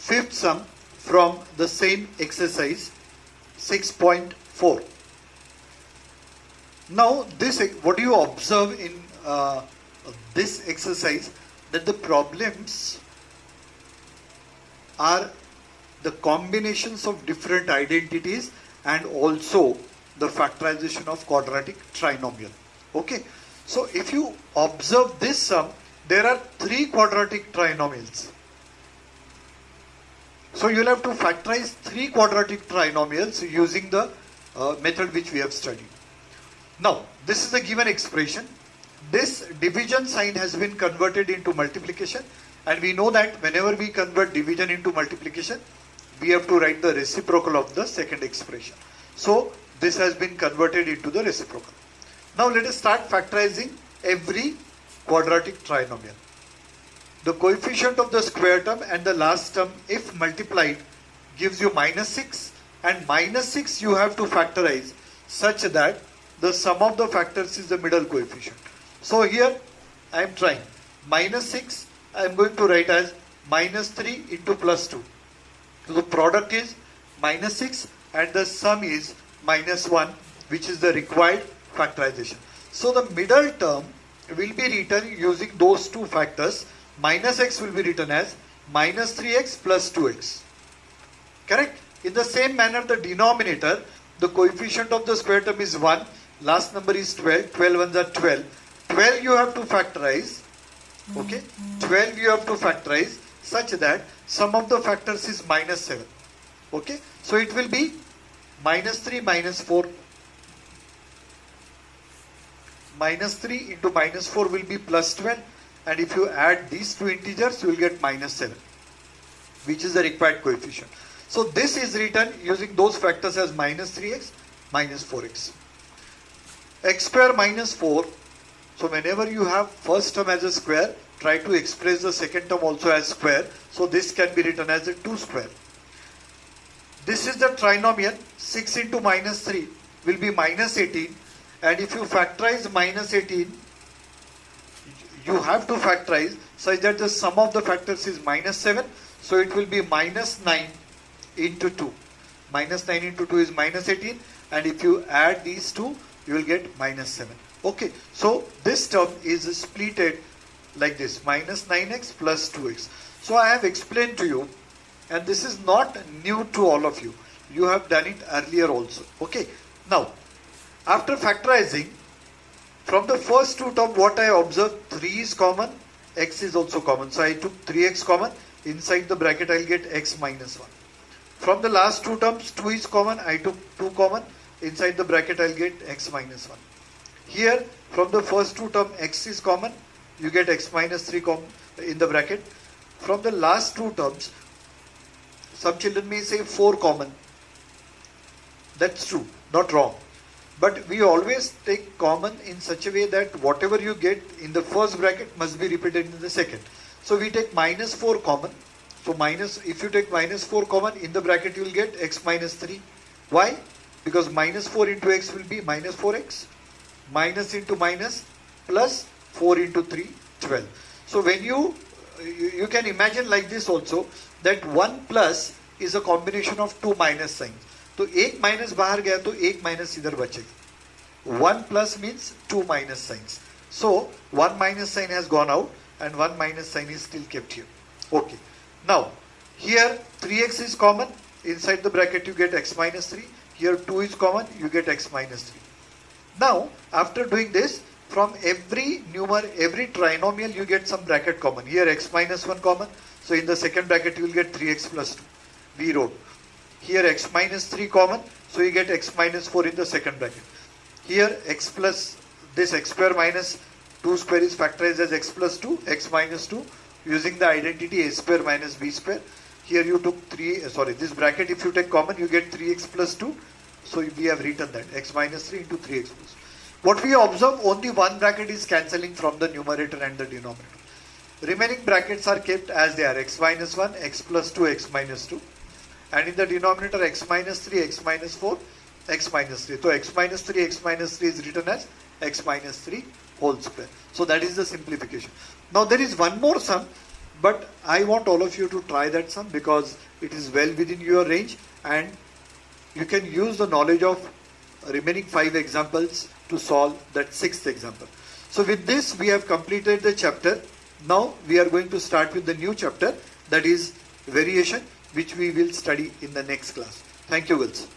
fifth sum from the same exercise 6.4. Now this, what do you observe in this exercise, that the problems are the combinations of different identities and also the factorization of quadratic trinomial. Okay, so if you observe this sum, there are 3 quadratic trinomials. So you'll have to factorize 3 quadratic trinomials using the method which we have studied. Now, this is the given expression. This division sign has been converted into multiplication, and we know that whenever we convert division into multiplication, we have to write the reciprocal of the second expression. So this has been converted into the reciprocal. Now let us start factorizing every quadratic trinomial. The coefficient of the square term and the last term, if multiplied, gives you -6, and -6 you have to factorize such that the sum of the factors is the middle coefficient. So here I am trying -6, I am going to write as -3 into +2. So the product is -6 and the sum is -1, which is the required factorization. So the middle term will be written using those two factors. -x will be written as -3x plus 2x. Correct? In the same manner, the denominator, the coefficient of the square term is 1, last number is 12, 12 ones are 12. 12 you have to factorize, okay? 12 you have to factorize such that sum of the factors is -7, okay? So it will be -3 -4. -3 into -4 will be +12, and if you add these two integers, you will get -7, which is the required coefficient. So this is written using those factors as -3x, -4x. X square minus 4. So whenever you have first term as a square, try to express the second term also as square. So this can be written as a 2 square. This is the trinomial. 6 into -3 will be -18. And if you factorize -18, you have to factorize such that the sum of the factors is -7. So it will be -9 into 2. -9 into 2 is -18. And if you add these two, you will get -7. Okay, so this term is splitted like this, -9x plus 2x. So I have explained to you, and this is not new to all of you. You have done it earlier also. Okay, now after factorizing, from the first two terms, what I observed, 3 is common, x is also common. So I took 3x common, inside the bracket I will get x minus 1. From the last two terms, 2 is common, I took 2 common, inside the bracket I will get x minus 1. Here, from the first two terms, x is common, you get x minus 3 common in the bracket. From the last two terms, some children may say 4 common. That's true, not wrong. But we always take common in such a way that whatever you get in the first bracket must be repeated in the second. So we take -4 common. So if you take -4 common, in the bracket you will get x minus 3. Why? Because -4 into x will be -4x. Minus into minus plus 4 into 3, 12. So when you can imagine like this also, that 1 plus is a combination of 2 minus signs. तो एक minus बाहर गया तो एक minus इधर बचेगा. 1 plus means 2 minus signs. So 1 minus sign has gone out and 1 minus sign is still kept here. Okay. Now here 3x is common. Inside the bracket you get x minus 3. Here 2 is common. You get x minus 3. Now after doing this, from every trinomial you get some bracket common. Here x minus 1 common. So in the second bracket you will get 3x plus 2. We wrote. Here x minus 3 common, so you get x minus 4 in the second bracket. Here x plus, this x square minus 2 square is factorized as x plus 2, x minus 2, using the identity a square minus b square. Here you took this bracket if you take common, you get 3x plus 2. So we have written that, x minus 3 into 3x plus 2. What we observe, only one bracket is cancelling from the numerator and the denominator. Remaining brackets are kept as they are, x minus 1, x plus 2, x minus 2. And in the denominator x minus 3, x minus 4, x minus 3. So x minus 3 is written as x minus 3 whole square. So that is the simplification. Now there is one more sum. But I want all of you to try that sum because it is well within your range and you can use the knowledge of remaining 5 examples to solve that 6th example. So with this we have completed the chapter. Now we are going to start with the new chapter, that is variation, which we will study in the next class. Thank you, girls.